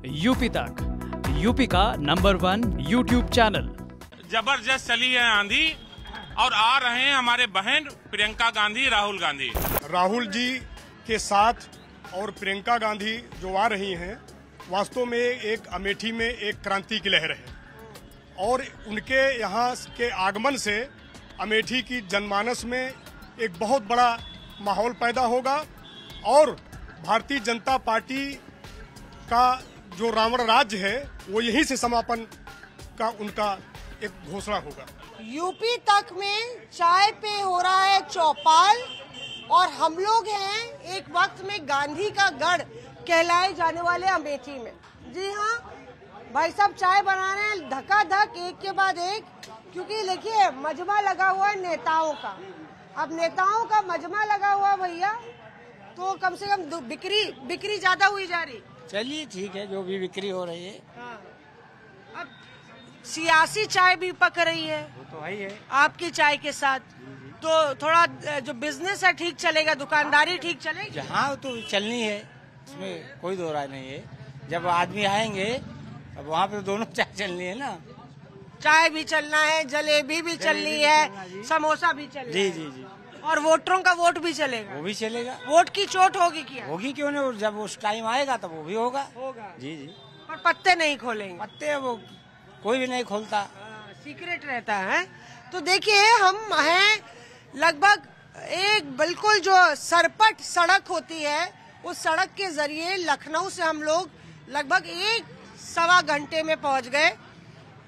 UP तक, UP का number 1 YouTube channel. जबरदस्त चली है आंधी और आ रहे हैं हमारे बहन प्रियंका गांधी, राहुल गांधी। राहुल जी के साथ और प्रियंका गांधी जो आ रही हैं, वास्तव में एक अमेठी में एक क्रांति की लहर है और उनके यहाँ के आगमन से अमेठी की जनमानस में एक बहुत बड़ा माहौल पैदा होगा और भारतीय जनता पार्टी का जो रावण राज्य है वो यहीं से समापन का उनका एक घोषणा होगा। यूपी तक में चाय पे हो रहा है चौपाल और हम लोग हैं एक वक्त में गांधी का गढ़ कहलाए जाने वाले अमेठी में। जी हाँ भाई साहब चाय बना रहे हैं धकाधक एक के बाद एक, क्योंकि देखिए मजमा लगा हुआ है नेताओं का। अब नेताओं का मजमा लगा हुआ भैया तो कम से कम बिक्री ज्यादा हुई जा रही। चलिए ठीक है, जो भी बिक्री हो रही है। हाँ। अब सियासी चाय भी पक रही है, वो तो है ही है। आपकी चाय के साथ तो थोड़ा जो बिजनेस है ठीक चलेगा, दुकानदारी ठीक चलेगी। जहाँ तो चलनी है, इसमें कोई दो राय नहीं है। जब आदमी आएंगे अब वहाँ पे दोनों चाय चलनी है ना। चाय भी चलना है, जलेबी भी चलनी है, समोसा भी चलना जी है। जी जी। और वोटरों का वोट भी चलेगा। वो भी चलेगा। वोट की चोट होगी क्या? होगी क्यों नहीं, जब उस टाइम आएगा तब वो भी होगा। जी जी। पर पत्ते नहीं खोलेंगे। पत्ते वो कोई भी नहीं खोलता, सीक्रेट रहता है। तो देखिए हम हैं लगभग एक बिल्कुल जो सरपट सड़क होती है उस सड़क के जरिए लखनऊ से हम लोग लगभग 1-1.25 घंटे में पहुंच गए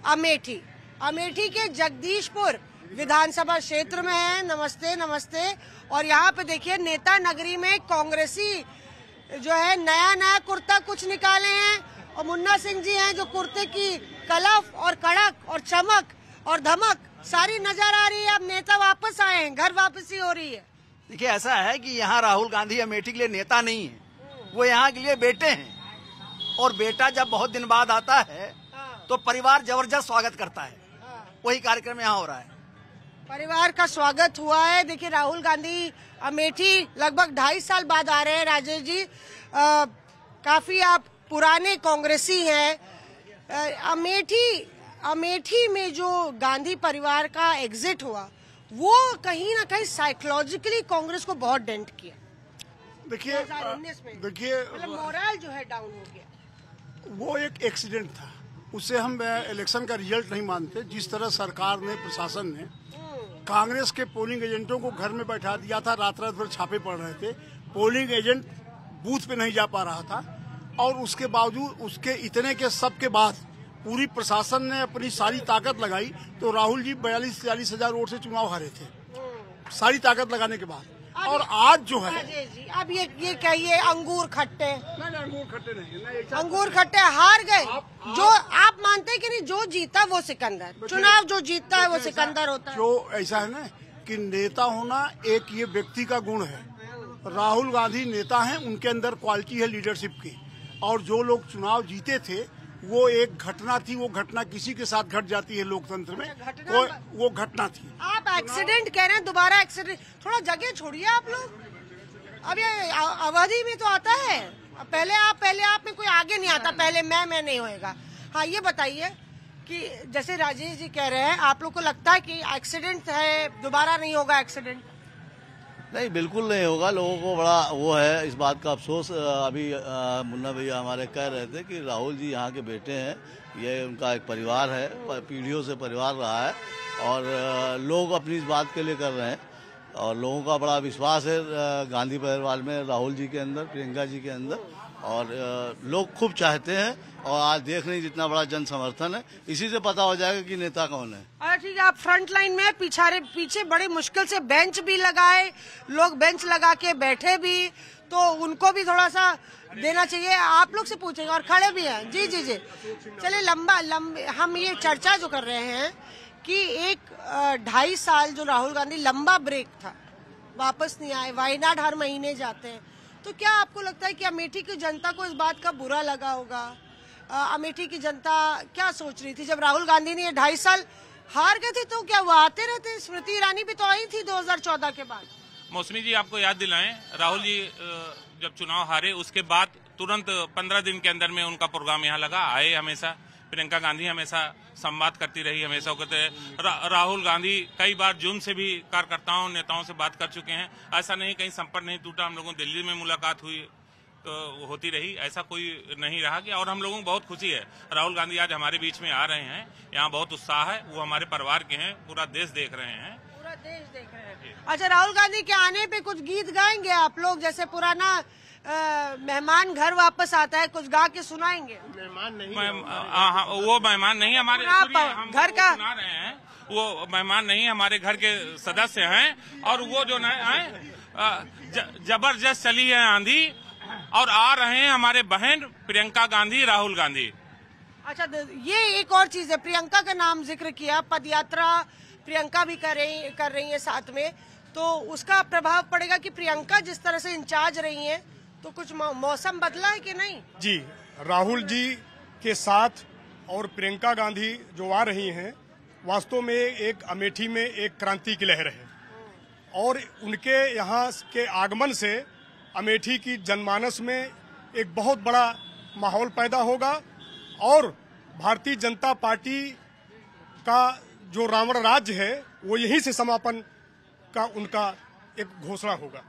अमेठी। अमेठी के जगदीशपुर विधानसभा क्षेत्र में है। नमस्ते नमस्ते। और यहाँ पे देखिए नेता नगरी में कांग्रेसी जो है नया कुर्ता कुछ निकाले हैं और मुन्ना सिंह जी हैं जो कुर्ते की कलफ और कड़क और चमक और धमक सारी नजर आ रही है। अब नेता वापस आए हैं, घर वापसी हो रही है। देखिए ऐसा है कि यहाँ राहुल गांधी अमेठी के लिए नेता नहीं है, वो यहाँ के लिए बेटे हैं और बेटा जब बहुत दिन बाद आता है तो परिवार जबरदस्त स्वागत करता है। वही कार्यक्रम यहाँ हो रहा है। परिवार का स्वागत हुआ है। देखिए राहुल गांधी अमेठी लगभग 2.5 साल बाद आ रहे हैं। राजेश जी काफी आप पुराने कांग्रेसी हैं। अमेठी में जो गांधी परिवार का एग्जिट हुआ वो कहीं ना कहीं साइकोलॉजिकली कांग्रेस को बहुत डेंट किया। देखिए मतलब मोरल जो है डाउन हो गया। वो एक एक्सीडेंट था, उससे हम इलेक्शन का रिजल्ट नहीं मानते। जिस तरह सरकार ने, प्रशासन ने कांग्रेस के पोलिंग एजेंटों को घर में बैठा दिया था, रात भर छापे पड़ रहे थे, पोलिंग एजेंट बूथ पे नहीं जा पा रहा था और उसके बावजूद उसके इतने के सब के बाद पूरी प्रशासन ने अपनी सारी ताकत लगाई तो राहुल जी 42-43 हजार वोट से चुनाव हारे थे, सारी ताकत लगाने के बाद। और आज जो है जी अब ये कहिए अंगूर खट्टे नहीं, अंगूर खट्टे हार गए। जो आप मानते हैं कि नहीं, जो जीता वो सिकंदर, चुनाव जो जीतता है वो सिकंदर होता है। जो ऐसा है ना कि नेता होना एक ये व्यक्ति का गुण है। राहुल गांधी नेता हैं, उनके अंदर क्वालिटी है लीडरशिप की। और जो लोग चुनाव जीते थे वो एक घटना थी, वो घटना किसी के साथ घट जाती है लोकतंत्र में, वो घटना थी। आप एक्सीडेंट कह रहे हैं, दोबारा एक्सीडेंट, थोड़ा जगह छोड़िए आप लोग। अब ये अवधि में तो आता है, पहले आप में कोई आगे नहीं आता, पहले मैं नहीं होएगा। हाँ ये बताइए कि जैसे राजेश जी कह रहे हैं, आप लोग को लगता है कि एक्सीडेंट है, दोबारा नहीं होगा एक्सीडेंट? नहीं, बिल्कुल नहीं होगा। लोगों को बड़ा वो है, इस बात का अफसोस। अभी मुन्ना भैया हमारे कह रहे थे कि राहुल जी यहाँ के बेटे हैं, ये उनका एक परिवार है, पीढ़ियों से परिवार रहा है और लोग अपनी इस बात के लिए कर रहे हैं और लोगों का बड़ा विश्वास है गांधी परिवार में, राहुल जी के अंदर, प्रियंका जी के अंदर, और लोग खूब चाहते हैं। और आज देख रहे हैं जितना बड़ा जन समर्थन है, इसी से पता हो जाएगा कि नेता कौन है। अरे ठीक है, आप फ्रंट लाइन में पीछे बड़ी मुश्किल से बेंच भी लगाए, लोग बेंच लगा के बैठे भी, तो उनको भी थोड़ा सा देना चाहिए। आप लोग से पूछेंगे और खड़े भी हैं। जी जी जी चलिए, लंबे हम ये चर्चा जो कर रहे हैं कि 1-2.5 साल जो राहुल गांधी लंबा ब्रेक था, वापस नहीं आए, वायनाड हर महीने जाते हैं, तो क्या आपको लगता है कि अमेठी की जनता को इस बात का बुरा लगा होगा? अमेठी की जनता क्या सोच रही थी जब राहुल गांधी ने 2.5 साल हार गए थे? तो क्या वो आते रहते? स्मृति ईरानी भी तो आई थी 2014 के बाद। मौसमी जी आपको याद दिलाएं, राहुल जी जब चुनाव हारे उसके बाद तुरंत 15 दिन के अंदर में उनका प्रोग्राम यहाँ लगा, आए हमेशा। प्रियंका गांधी हमेशा संवाद करती रही, हमेशा कहते राहुल गांधी कई बार जूम से भी कार्यकर्ताओं नेताओं से बात कर चुके हैं। ऐसा नहीं कहीं संपर्क नहीं टूटा, हम लोगों दिल्ली में मुलाकात हुई तो होती रही, ऐसा कोई नहीं रहा कि। और हम लोगों को बहुत खुशी है, राहुल गांधी आज हमारे बीच में आ रहे हैं, यहाँ बहुत उत्साह है, वो हमारे परिवार के हैं, पूरा देश देख रहे हैं। पूरा देश देख रहे हैं। अच्छा, राहुल गांधी के आने पे कुछ गीत गाएंगे आप लोग, जैसे पुराना मेहमान घर वापस आता है, कुछ गा के सुनाएंगे? मेहमान नहीं, वो मेहमान नहीं, हमारे हम घर का सुना रहे हैं, वो मेहमान नहीं, हमारे घर के सदस्य हैं। और वो जो जबरदस्त चली है आंधी और आ रहे हैं हमारे बहन प्रियंका गांधी, राहुल गांधी। अच्छा, ये एक और चीज है, प्रियंका का नाम जिक्र किया, पदयात्रा प्रियंका भी कर रही है साथ में, तो उसका प्रभाव पड़ेगा कि प्रियंका जिस तरह से इंचार्ज रही हैं, तो कुछ मौसम बदला है कि नहीं? जी, राहुल जी के साथ और प्रियंका गांधी जो आ रही हैं, वास्तव में एक अमेठी में एक क्रांति की लहर है। और उनके यहाँ के आगमन से अमेठी की जनमानस में एक बहुत बड़ा माहौल पैदा होगा और भारतीय जनता पार्टी का जो रावण राज्य है वो यहीं से समापन का उनका एक घोषणा होगा।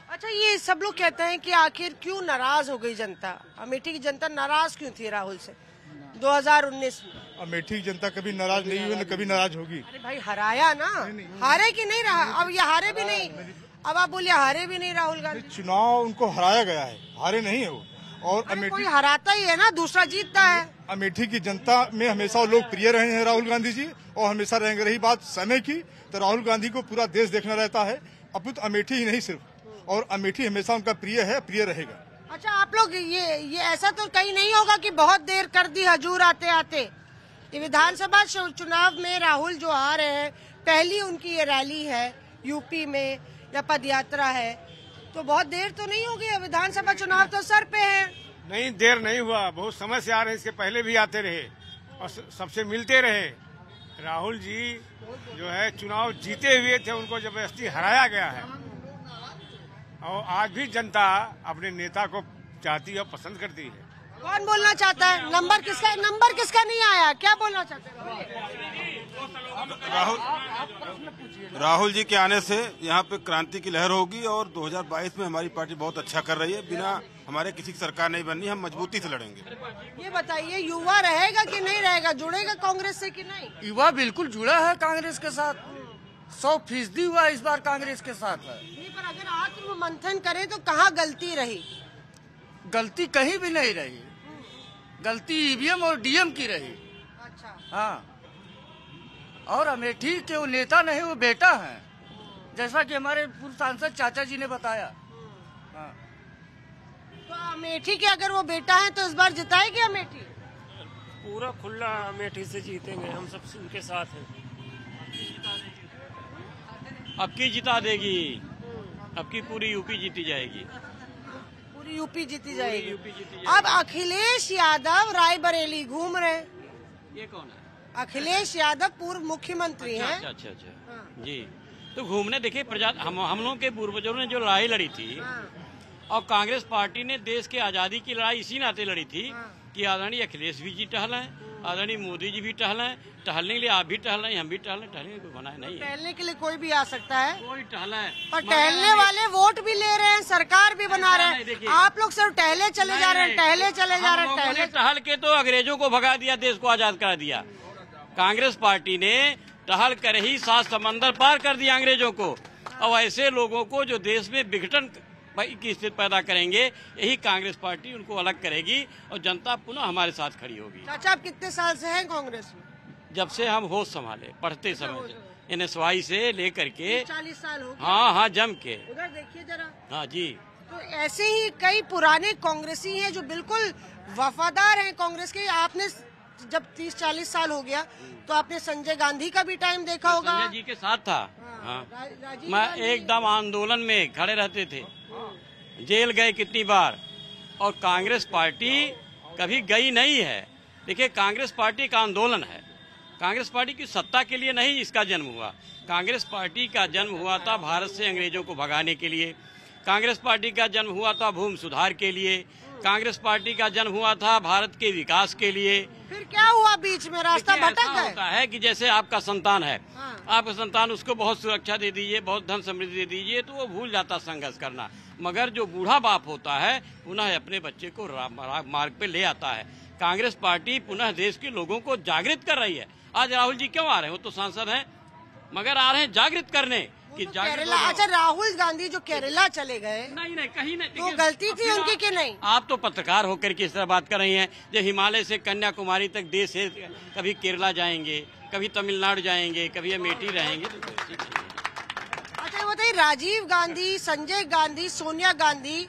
अच्छा, ये सब लोग कहते हैं कि आखिर क्यों नाराज हो गई जनता, अमेठी की जनता नाराज क्यों थी राहुल से 2019 में? अमेठी की जनता कभी नाराज नहीं हुई, न कभी नाराज होगी। अरे भाई, हराया ना, हारे कि नहीं रहा? अब ये हारे भी नहीं, अब आप बोलिए हारे भी नहीं राहुल गांधी। चुनाव उनको हराया गया है, हारे नहीं है वो। और अमेठी कोई हराता ही है ना, दूसरा जीतता है। अमेठी की जनता में हमेशा लोग प्रिय रहे हैं राहुल गांधी जी, और हमेशा रहेंगे। रही बात समय की, तो राहुल गांधी को पूरा देश देखना रहता है, अब तो अमेठी ही नहीं सिर्फ, और अमेठी हमेशा उनका प्रिय है, प्रिय रहेगा। अच्छा, आप लोग ये ऐसा तो कहीं नहीं होगा कि बहुत देर कर दी हजूर आते आते? ये विधानसभा चुनाव में राहुल जो आ रहे हैं, पहली उनकी ये रैली है यूपी में या पदयात्रा है, तो बहुत देर तो नहीं होगी? विधानसभा चुनाव तो सर पे है। नहीं, देर नहीं हुआ, बहुत समय से आ रहे, इसके पहले भी आते रहे और सबसे मिलते रहे। राहुल जी जो है चुनाव जीते हुए थे, उनको जबरदस्ती हराया गया है, और आज भी जनता अपने नेता को चाहती है, पसंद करती है। कौन बोलना चाहता है? नंबर किसका नहीं आया, क्या बोलना चाहते हैं? राहुल जी के आने से यहाँ पे क्रांति की लहर होगी, और 2022 में हमारी पार्टी बहुत अच्छा कर रही है, बिना हमारे किसी की सरकार नहीं बननी, हम मजबूती से लड़ेंगे। ये बताइए, युवा रहेगा कि नहीं रहेगा, जुड़ेगा कांग्रेस से कि नहीं? युवा बिल्कुल जुड़ा है कांग्रेस के साथ, 100% हुआ इस बार कांग्रेस के साथ है। पर अगर आत्म मंथन करें तो कहाँ गलती रही? गलती कहीं भी नहीं रही, गलती ईवीएम और डीएम की रही। अच्छा, हाँ, और अमेठी के वो नेता नहीं, वो बेटा है, जैसा कि हमारे पूर्व सांसद चाचा जी ने बताया। हाँ, तो अमेठी के अगर वो बेटा है तो इस बार जिताएगी अमेठी? पूरा खुला अमेठी से जीतेंगे, हम सब उनके साथ हैं। अब की जिता देगी, अब की पूरी यूपी जीती जाएगी, पूरी यूपी जीती जाएगी। अब अखिलेश यादव रायबरेली घूम रहे हैं। ये कौन है? अखिलेश यादव पूर्व मुख्यमंत्री हैं। अच्छा जी, तो घूमने देखिए, हम लोगों के पूर्वजों ने जो लड़ाई लड़ी थी, और कांग्रेस पार्टी ने देश की आजादी की लड़ाई इसी नाते लड़ी थी कि आदरणीय अखिलेश जी टहल हैं, आदरणीय मोदी जी भी टहलें, टहलने के लिए आप भी टहलें, हम भी टहलें, टहलने को मना नहीं है। टहलने के लिए कोई भी आ सकता है, कोई टहले, पर टहलने वाले वोट भी ले रहे हैं, सरकार भी बना रहे हैं। आप लोग सिर्फ टहले चले जा रहे हैं, टहले चले जा रहे हैं, टहले टहल के तो अंग्रेजों को भगा दिया, देश को आजाद करा दिया। कांग्रेस पार्टी ने टहल कर ही 7 समंदर पार कर दिया अंग्रेजों को, और ऐसे लोगों को जो देश में विघटन की स्थिति पैदा करेंगे, यही कांग्रेस पार्टी उनको अलग करेगी, और जनता पुनः हमारे साथ खड़ी होगी। चाचा, आप कितने साल से हैं कांग्रेस में? जब से हम होश संभाले, पढ़ते समय से, NSY से लेकर के 40 साल हो गए। हाँ, जम के। उधर देखिए जरा। हाँ जी, तो ऐसे ही कई पुराने कांग्रेसी हैं जो बिल्कुल वफादार हैं कांग्रेस के। आपने जब 30-40 साल हो गया तो आपने संजय गांधी का भी टाइम देखा होगा। संजय जी के साथ था। हाँ, मैं एकदम आंदोलन में खड़े रहते थे, जेल गए कितनी बार, और कांग्रेस पार्टी कभी गई नहीं है। देखिए, कांग्रेस पार्टी का आंदोलन है, कांग्रेस पार्टी की सत्ता के लिए नहीं इसका जन्म हुआ। कांग्रेस पार्टी का जन्म हुआ था भारत से अंग्रेजों को भगाने के लिए। कांग्रेस पार्टी का जन्म हुआ था भूमि सुधार के लिए। कांग्रेस पार्टी का जन्म हुआ था भारत के विकास के लिए। फिर क्या हुआ बीच में, रास्ता भटक गए? होता है कि जैसे आपका संतान है, हाँ। आपका संतान, उसको बहुत सुरक्षा दे दीजिए, बहुत धन समृद्धि दे दीजिए, तो वो भूल जाता संघर्ष करना। मगर जो बूढ़ा बाप होता है पुनः अपने बच्चे को मार्ग पे ले आता है। कांग्रेस पार्टी पुनः देश के लोगों को जागृत कर रही है। आज राहुल जी क्यों आ रहे हैं? वो तो सांसद हैं, मगर आ रहे हैं जागृत करने कि केरला। अच्छा, राहुल गांधी जो केरला चले गए, नहीं कहीं नहीं, तो गलती थी उनकी कि नहीं? आप तो पत्रकार होकर के इस तरह बात कर रही हैं। जो हिमालय से कन्याकुमारी तक देश है, कभी केरला जाएंगे, कभी तमिलनाडु जाएंगे, कभी अमेठी रहेंगे। अच्छा बताइए, राजीव गांधी, संजय गांधी, सोनिया गांधी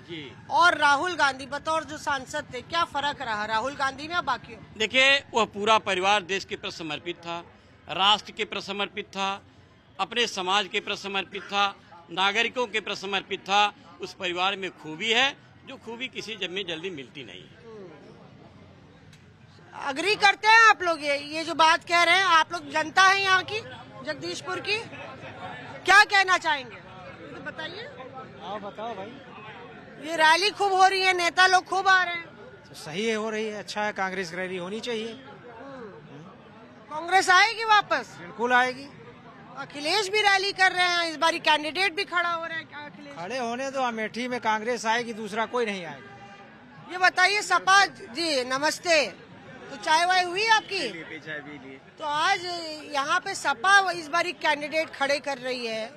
और राहुल गांधी बतौर जो सांसद थे, क्या फर्क रहा राहुल गांधी में और बाकी? देखिए, वह पूरा परिवार देश के प्रति समर्पित था, राष्ट्र के प्रति समर्पित था, अपने समाज के प्रति समर्पित था, नागरिकों के प्रति समर्पित था। उस परिवार में खूबी है जो खूबी किसी जब में जल्दी मिलती नहीं है। अग्री करते हैं आप लोग? ये जो बात कह रहे हैं आप लोग, जनता है यहाँ की, जगदीशपुर की, क्या कहना चाहेंगे तो बताइए। आओ बताओ भाई। ये रैली खूब हो रही है, नेता लोग खूब आ रहे हैं, तो सही है, हो रही है, अच्छा है। कांग्रेस की रैली होनी चाहिए। कांग्रेस आएगी वापस? बिल्कुल आएगी। अखिलेश भी रैली कर रहे हैं, इस बारी कैंडिडेट भी खड़ा हो रहा है अखिलेश। खड़े होने दो, अमेठी में कांग्रेस आएगी, दूसरा कोई नहीं आएगा। ये बताइए, सपा जी नमस्ते, तो चाय वाय हुई आपकी? चाय भी ली। तो आज यहाँ पे सपा इस बारी कैंडिडेट खड़े कर रही है।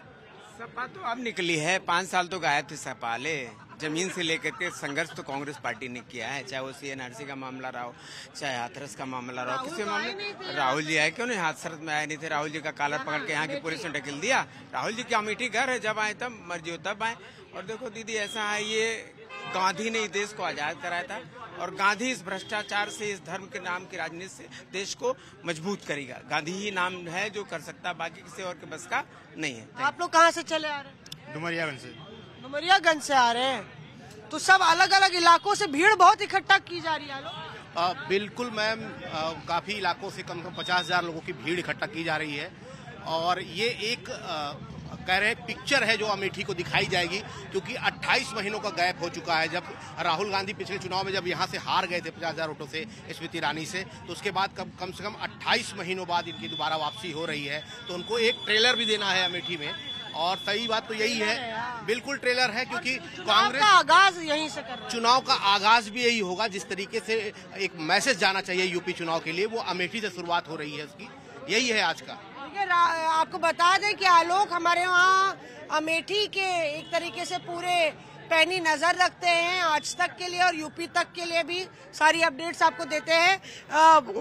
सपा तो अब निकली है, 5 साल तो गायब थे सपा ले। जमीन से लेकर के संघर्ष तो कांग्रेस पार्टी ने किया है, चाहे वो CNRC का मामला रहा हो, चाहे हाथरस का मामला रहा हो, किसी मामले। राहुल जी आए क्यों नहीं? हाथरस में आए नहीं थे। राहुल जी का कॉलर पकड़ के यहाँ की पुलिस ने ढकेल दिया। राहुल जी की अमेठी घर है, जब आए तब, मर्जी हो तब आए। और देखो दीदी, ऐसा है, ये गांधी ने देश को आजाद कराया था, और गांधी इस भ्रष्टाचार से, इस धर्म के नाम की राजनीति से देश को मजबूत करेगा। गांधी ही नाम है जो कर सकता, बाकी किसी और के बस का नहीं है। आप लोग कहाँ से चले आ रहे हैं? डुमरियागंज से। डुमरियागंज से आ रहे हैं, तो सब अलग अलग इलाकों से भीड़ बहुत इकट्ठा की जा रही है। बिल्कुल मैम, काफी इलाकों से कम से कम 50,000 लोगों की भीड़ इकट्ठा की जा रही है, और ये एक कह रहे पिक्चर है जो अमेठी को दिखाई जाएगी, क्योंकि 28 महीनों का गैप हो चुका है। जब राहुल गांधी पिछले चुनाव में जब यहाँ से हार गए थे 50,000 वोटों से स्मृति ईरानी से, तो उसके बाद कम से कम 28 महीनों बाद इनकी दोबारा वापसी हो रही है। तो उनको एक ट्रेलर भी देना है अमेठी में, और सही बात तो यही है, बिल्कुल ट्रेलर है, क्योंकि कांग्रेस का आगाज यहीं से कर रहा है। चुनाव का आगाज भी यही होगा। जिस तरीके से एक मैसेज जाना चाहिए यूपी चुनाव के लिए, वो अमेठी से शुरुआत हो रही है उसकी, यही है आज का। आपको बता दें कि आलोक हमारे वहाँ अमेठी के एक तरीके से पूरे पैनी नजर रखते हैं, आज तक के लिए और यूपी तक के लिए भी सारी अपडेट्स आपको देते हैं।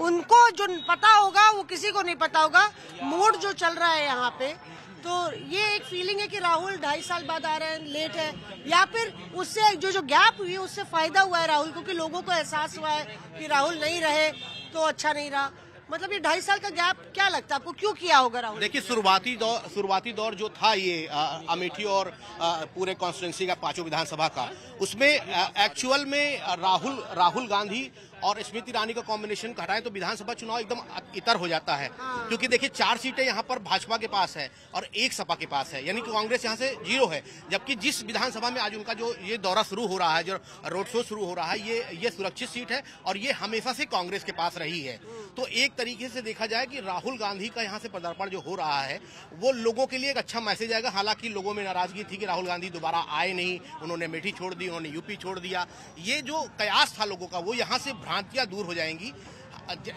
उनको जो पता होगा वो किसी को नहीं पता होगा, मूड जो चल रहा है यहाँ पे। तो ये एक फीलिंग है कि राहुल 2.5 साल बाद आ रहे हैं, लेट है, या फिर उससे जो गैप हुई है उससे फायदा हुआ है राहुल को, कि लोगों को एहसास हुआ है कि राहुल नहीं रहे तो अच्छा नहीं रहा। मतलब ये 2.5 साल का गैप क्या लगता है आपको, क्यों किया होगा राहुल? देखिए, शुरुआती दौर जो था ये अमेठी और पूरे कॉन्स्टिट्यूंसी का 5 विधानसभा का, उसमें एक्चुअल में राहुल गांधी और स्मृति ईरानी का कॉम्बिनेशन हटाएं तो विधानसभा चुनाव एकदम इतर हो जाता है। क्योंकि देखिए, 4 सीटें यहाँ पर भाजपा के पास है और 1 सपा के पास है, यानी कि कांग्रेस यहाँ से 0 है। जबकि जिस विधानसभा में आज उनका जो ये दौरा शुरू हो रहा है, जो रोड शो शुरू हो रहा है, ये सुरक्षित सीट है और ये हमेशा से कांग्रेस के पास रही है। तो एक तरीके से देखा जाए कि राहुल गांधी का यहाँ से पदार्पण जो हो रहा है, वो लोगों के लिए एक अच्छा मैसेज आएगा। हालांकि लोगों में नाराजगी थी कि राहुल गांधी दोबारा आए नहीं, उन्होंने अमेठी छोड़ दी, उन्होंने यूपी छोड़ दिया। ये जो कयास था लोगों का, वो यहाँ से भ्रांतियां दूर हो जाएंगी।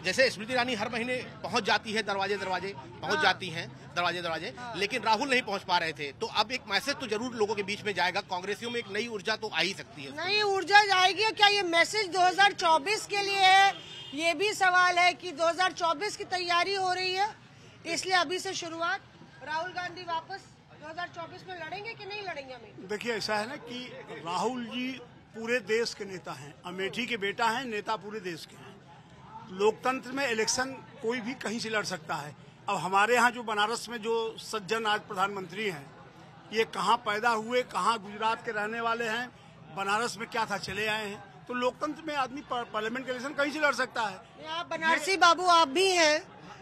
जैसे स्मृति ईरानी हर महीने पहुंच जाती है, दरवाजे पहुंच जाती हैं, दरवाजे, लेकिन राहुल नहीं पहुंच पा रहे थे। तो अब एक मैसेज तो जरूर लोगों के बीच में जाएगा। कांग्रेसियों में एक नई ऊर्जा तो आ ही सकती है। नई ऊर्जा जाएगी। क्या ये मैसेज 2024 के लिए है? ये भी सवाल है कि 2024 की तैयारी हो रही है, इसलिए अभी से शुरुआत। राहुल गांधी वापस 2024 में लड़ेंगे कि नहीं लड़ेंगे? हमें देखिए, ऐसा है ना कि राहुल जी पूरे देश के नेता हैं, अमेठी के बेटा हैं, नेता पूरे देश के हैं। लोकतंत्र में इलेक्शन कोई भी कहीं से लड़ सकता है। अब हमारे यहाँ जो बनारस में जो सज्जन आज प्रधानमंत्री हैं, ये कहाँ पैदा हुए, कहाँ गुजरात के रहने वाले हैं, बनारस में क्या था, चले आए हैं। तो लोकतंत्र में आदमी पार्लियामेंट के इलेक्शन कहीं से लड़ सकता है। आप बनारसी बाबू आप भी हैं,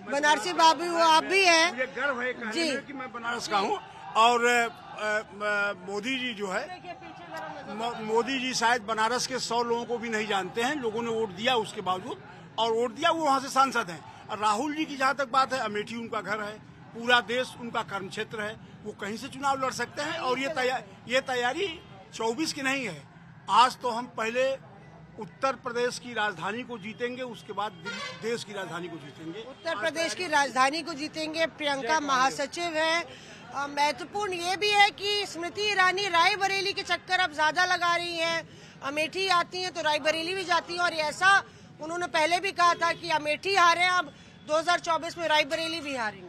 बनारसी बाबू आप भी हैं। मुझे गर्व है कहने जी में कि मैं बनारस का हूँ। और मोदी जी जो है, मोदी जी शायद बनारस के 100 लोगों को भी नहीं जानते हैं। लोगों ने वोट दिया उसके बावजूद, और वोट दिया, वो वहाँ से सांसद हैं। और राहुल जी की जहाँ तक बात है, अमेठी उनका घर है, पूरा देश उनका कर्म क्षेत्र है, वो कहीं से चुनाव लड़ सकते हैं। और ये तैयारी 24 की नहीं है। आज तो हम पहले उत्तर प्रदेश की राजधानी को जीतेंगे, उसके बाद देश की राजधानी को जीतेंगे। उत्तर प्रदेश की राजधानी को जीतेंगे। प्रियंका महासचिव है। महत्वपूर्ण ये भी है कि स्मृति ईरानी रायबरेली के चक्कर अब ज्यादा लगा रही हैं। अमेठी आती हैं तो रायबरेली भी जाती हैं, और ऐसा उन्होंने पहले भी कहा था कि अमेठी हारे, अब 2024 में रायबरेली भी हारेंगे।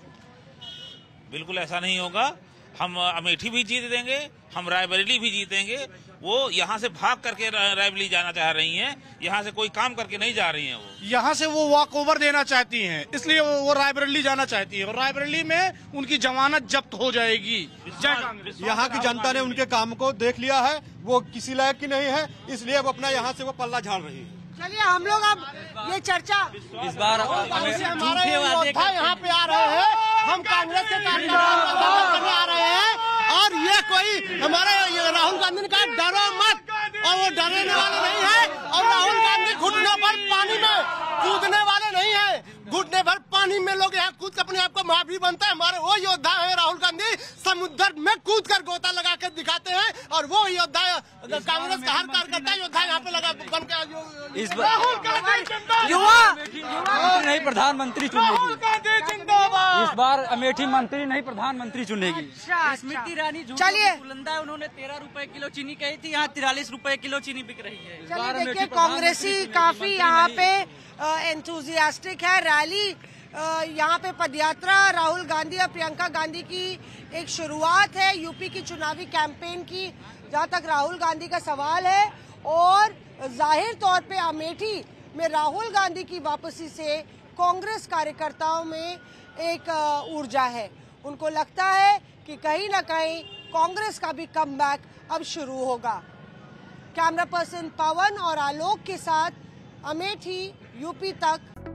बिल्कुल ऐसा नहीं होगा। हम अमेठी भी जीत देंगे, हम रायबरेली भी जीतेंगे। वो यहाँ से भाग करके रायबरेली जाना चाह रही हैं, यहाँ से कोई काम करके नहीं जा रही हैं। वो यहाँ से वो वॉक ओवर देना चाहती हैं, इसलिए वो रायबरेली जाना चाहती है, और रायबरेली में उनकी जमानत जब्त हो जाएगी। यहाँ की जनता ने उनके काम को देख लिया है, वो किसी लायक की नहीं है, इसलिए अब अपना यहाँ से वो पल्ला झाड़ रही है। चलिए हम लोग अब ये चर्चा इस बार हमारे योद्धा यहाँ पे आ रहे हैं, हम कांग्रेस के कार्यकर्ता करने आ रहे हैं, और ये कोई हमारे राहुल गांधी ने कहा डरो मत, और वो डरने वाले नहीं है। और राहुल गांधी घुटने पर पानी में कूदने वाले नहीं है। घुटने भर पानी में लोग यहाँ कूद कर अपने आप को महावीर बनता है। हमारे वो योद्धा है राहुल गांधी, समुद्र में कूद कर गोता लगा कर दिखाते हैं, और वो योद्धा कांग्रेस का हर कार्यकर्ता योद्धा यहाँ पे लगा बन के। इस बार युवा नहीं प्रधानमंत्री चुनेगी, इस बार अमेठी मंत्री नहीं प्रधानमंत्री चुनेगी। स्मृति ईरानी चलिए बुलंदा है, उन्होंने 13 रुपए किलो चीनी कही थी, यहाँ 43 रुपए किलो चीनी बिक रही है। चलिए देखिए, कांग्रेसी काफी यहाँ पे एंथुजियास्टिक है। रैली यहाँ पे पदयात्रा राहुल गांधी और प्रियंका गांधी की एक शुरुआत है यूपी की चुनावी कैंपेन की, जहाँ तक राहुल गांधी का सवाल है। और जाहिर तौर पे अमेठी में राहुल गांधी की वापसी से कांग्रेस कार्यकर्ताओं में एक ऊर्जा है। उनको लगता है कि कहीं ना कहीं कांग्रेस का भी कमबैक अब शुरू होगा। कैमरा पर्सन पवन और आलोक के साथ अमेठी यूपी तक।